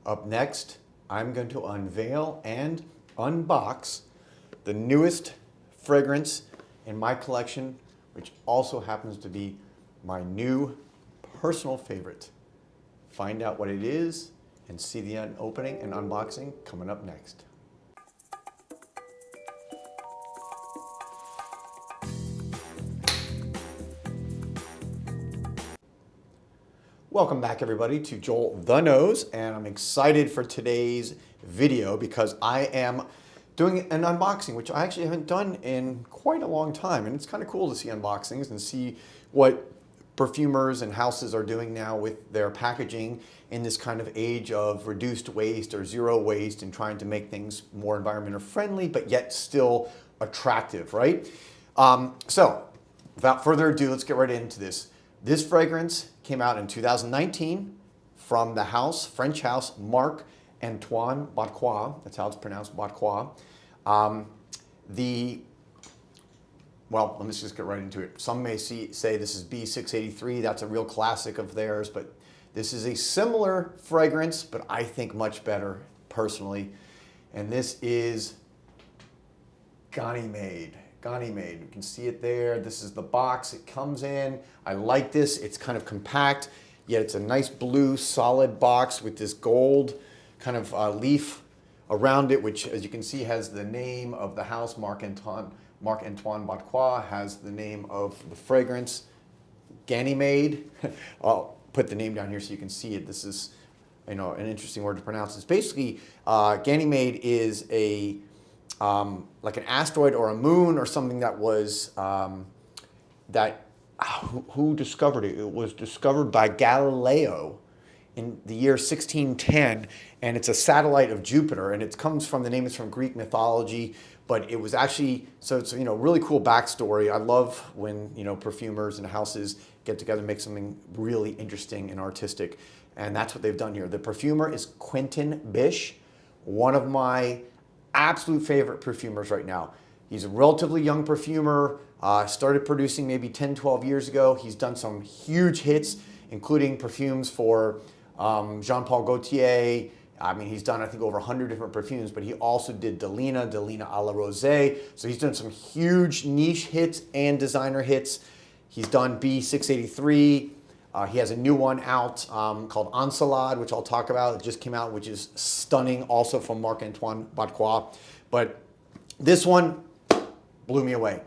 Up next, I'm going to unveil and unbox the newest fragrance in my collection, which also happens to be my new personal favorite. Find out what it is and see the opening and unboxing coming up next. Welcome back everybody to Joel the Nose, and I'm excited for today's video because I am doing an unboxing, which I actually haven't done in quite a long time, and it's kind of cool to see unboxings and see what perfumers and houses are doing now with their packaging in this kind of age of reduced waste or zero waste and trying to make things more environmental friendly but yet still attractive, right? So without further ado, let's get right into this. This fragrance came out in 2019 from the house, French house, Marc-Antoine. That's how it's pronounced, Botquois. Well, let me just get right into it. Some may say this is B683. That's a real classic of theirs, but this is a similar fragrance, but I think much better personally. And this is Ganymede. Ganymede, you can see it there. This is the box it comes in. I like this. It's kind of compact, yet it's a nice blue solid box with this gold kind of leaf around it, which as you can see has the name of the house, Marc-Antoine Botquois, has the name of the fragrance, Ganymede. I'll put the name down here so you can see it. This is, an interesting word to pronounce. It's basically, Ganymede is a like an asteroid or a moon or something that was, who discovered it? It was discovered by Galileo in the year 1610, and it's a satellite of Jupiter, and it comes from, the name is from Greek mythology, but it was actually, so it's, really cool backstory. I love when, perfumers and houses get together and make something really interesting and artistic, and that's what they've done here. The perfumer is Quentin Bish, one of my absolute favorite perfumers right now. He's a relatively young perfumer, started producing maybe 10, 12 years ago. He's done some huge hits, including perfumes for Jean-Paul Gaultier. He's done, I think, over 100 different perfumes, but he also did Delina à la Rosée. So he's done some huge niche hits and designer hits. He's done B683. He has a new one out called Ensalade, which I'll talk about. It just came out, which is stunning, also from Marc-Antoine Botquois. But this one blew me away.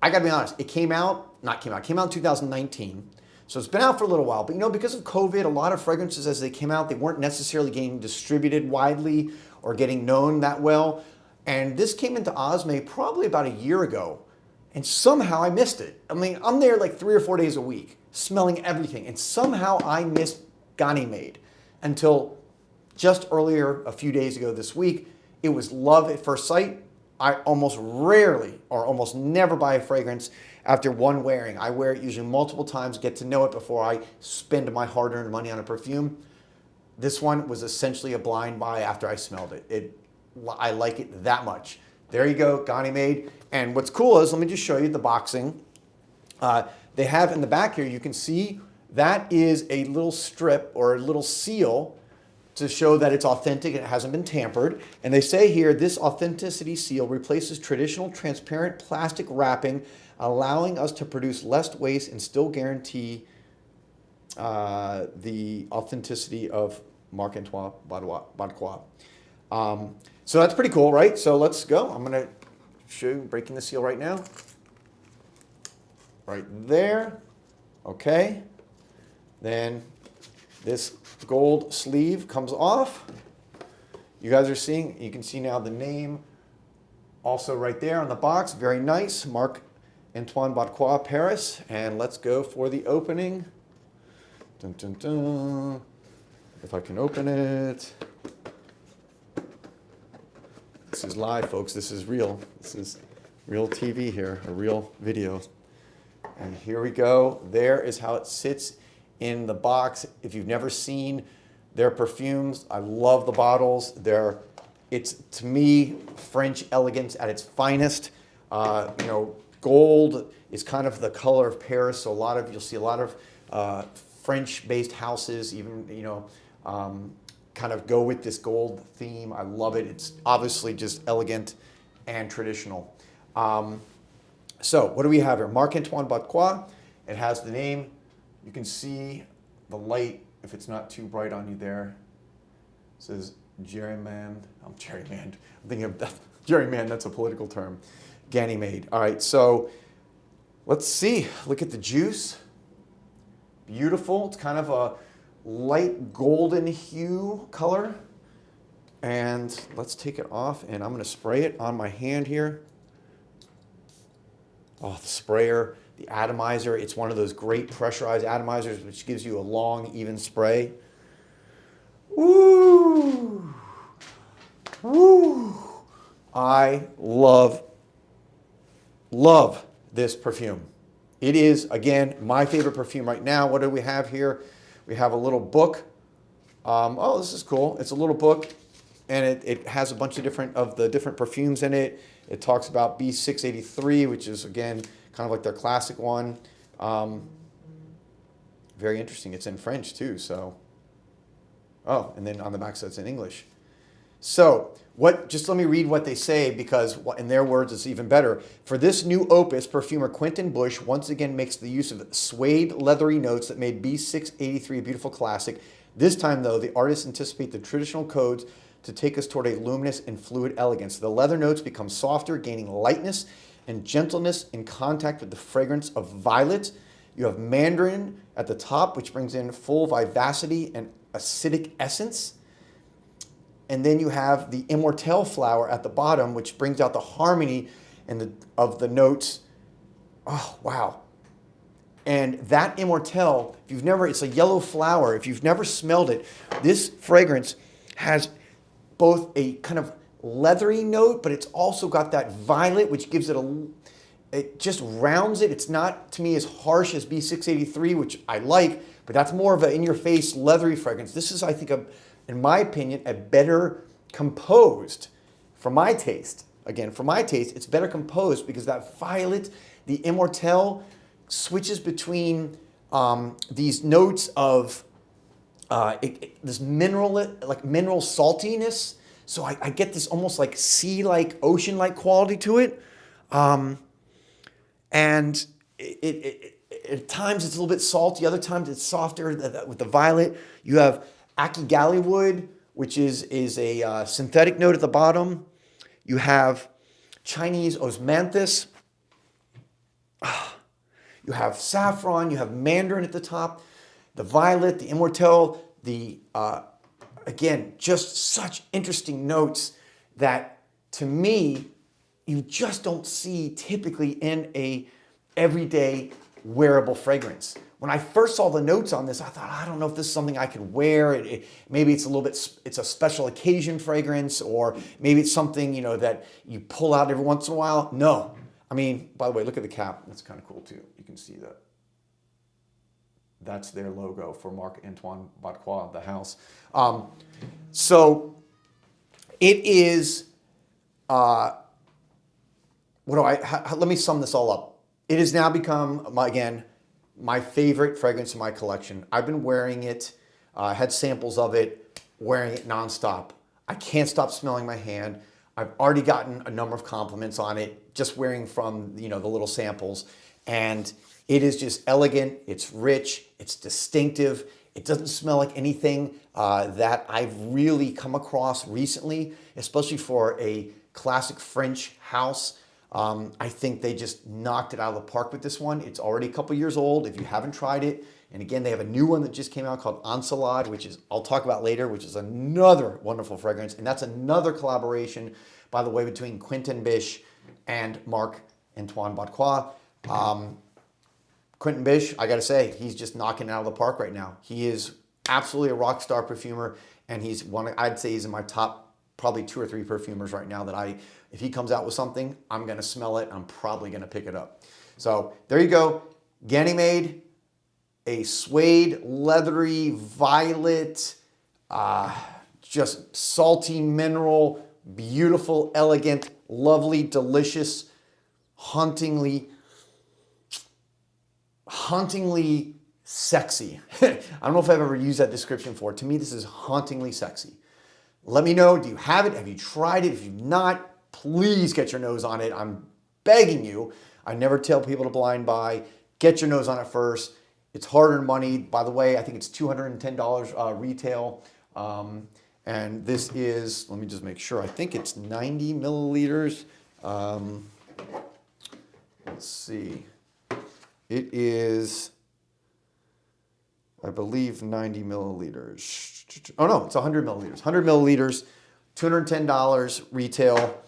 I gotta be honest, it came out in 2019. So it's been out for a little while, but because of COVID, a lot of fragrances as they came out, they weren't necessarily getting distributed widely or getting known that well. And this came into Osme probably about a year ago, and somehow I missed it. I'm there like 3 or 4 days a week, smelling everything, and somehow I missed Ganymede until just earlier, a few days ago this week. It was love at first sight. I almost rarely or almost never buy a fragrance after one wearing. I wear it usually multiple times, get to know it before I spend my hard-earned money on a perfume. This one was essentially a blind buy after I smelled it. I like it that much. There you go, Ganymede. And what's cool is, let me just show you the boxing. They have in the back here, you can see that is a little strip or a little seal to show that it's authentic and it hasn't been tampered. And they say here, this authenticity seal replaces traditional transparent plastic wrapping, allowing us to produce less waste and still guarantee the authenticity of Marc-Antoine Botquois. So that's pretty cool, right? So let's go. I'm gonna show you breaking the seal right now. Right there, okay. Then this gold sleeve comes off. You guys are seeing, you can see now the name also right there on the box. Very nice, Marc-Antoine Botquois, Paris. And let's go for the opening. Dun, dun, dun. If I can open it. This is live, folks. This is real. This is real TV here, a real video. And here we go. There is how it sits in the box. If you've never seen their perfumes, I love the bottles. It's, to me, French elegance at its finest. Gold is kind of the color of Paris, so you'll see a lot of French-based houses, even kind of go with this gold theme. I love it. It's obviously just elegant and traditional. So what do we have here? Marc-Antoine Botquois. It has the name. You can see the light, if it's not too bright on you there. It says gerryman. I'm thinking of that. Gerryman, that's a political term. Ganymede. All right, so let's see. Look at the juice. Beautiful. It's kind of a light golden hue color. And let's take it off, and I'm going to spray it on my hand here. Oh, the sprayer, the atomizer. It's one of those great pressurized atomizers, which gives you a long, even spray. Woo! Woo! I love this perfume. It is, again, my favorite perfume right now. What do we have here? We have a little book. Oh, this is cool. It's a little book, and it has a bunch of different perfumes in it. It talks about B683, which is, again, kind of like their classic one. Very interesting. It's in French, too. So, oh, and then on the back side, it's in English. So, just let me read what they say, because in their words, it's even better. For this new opus, perfumer Quentin Bush once again makes the use of suede, leathery notes that made B683 a beautiful classic. This time, though, the artists anticipate the traditional codes to take us toward a luminous and fluid elegance. The leather notes become softer, gaining lightness and gentleness in contact with the fragrance of violet. You have mandarin at the top, which brings in full vivacity and acidic essence. And then you have the immortelle flower at the bottom, which brings out the harmony of the notes. Oh, wow. And that immortelle, it's a yellow flower. If you've never smelled it, this fragrance has both a kind of leathery note, but it's also got that violet, which gives it just rounds it. It's not, to me, as harsh as B683, which I like, but that's more of an in-your-face leathery fragrance. This is, I think, in my opinion, a better composed, for my taste. Again, for my taste, it's better composed because that violet, the immortelle, switches between these notes of this mineral saltiness. So I get this almost like sea-like, ocean-like quality to it. And at times it's a little bit salty. Other times it's softer with the violet. You have Akigali wood, which is a synthetic note at the bottom. You have Chinese osmanthus. You have saffron. You have mandarin at the top. The violet, the immortelle, again, just such interesting notes that, to me, you just don't see typically in a everyday wearable fragrance. When I first saw the notes on this, I thought, I don't know if this is something I could wear. Maybe it's it's a special occasion fragrance, or maybe it's something, that you pull out every once in a while. No. I mean, by the way, look at the cap. That's kind of cool too. You can see that. That's their logo for Marc-Antoine Botquois, the house. So it is, let me sum this all up. It has now become, my favorite fragrance in my collection. I've been wearing it, had samples of it, wearing it nonstop. I can't stop smelling my hand. I've already gotten a number of compliments on it, just wearing from, the little samples. And it is just elegant, it's rich, it's distinctive. It doesn't smell like anything that I've really come across recently, especially for a classic French house. I think they just knocked it out of the park with this one. It's already a couple years old if you haven't tried it. And again, they have a new one that just came out called Ensalade, which I'll talk about later, which is another wonderful fragrance. And that's another collaboration, by the way, between Quentin Bush and Marc-Antoine Botquois. Quentin Bush, I gotta say, he's just knocking it out of the park right now. He is absolutely a rock star perfumer, and I'd say he's in my top probably 2 or 3 perfumers right now that if he comes out with something, I'm gonna smell it, I'm probably gonna pick it up. So there you go, Ganymede, a suede, leathery, violet, just salty mineral, beautiful, elegant, lovely, delicious, hauntingly sexy. I don't know if I've ever used that description before. To me, this is hauntingly sexy. Let me know, do you have it? Have you tried it? If you've not, please get your nose on it. I'm begging you. I never tell people to blind buy. Get your nose on it first. It's hard-earned money. By the way, I think it's $210 retail. And this is, let me just make sure, I think it's 90 milliliters. Let's see. It is, I believe, 90 milliliters. Oh no, it's 100 milliliters. 100 milliliters, $210 retail.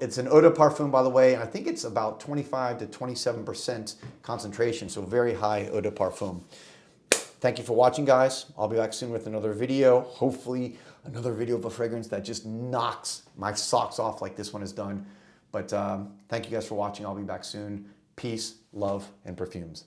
It's an eau de parfum, by the way, and I think it's about 25 to 27% concentration, so very high eau de parfum. Thank you for watching, guys. I'll be back soon with another video. Hopefully, another video of a fragrance that just knocks my socks off like this one has done. But thank you guys for watching. I'll be back soon. Peace, love, and perfumes.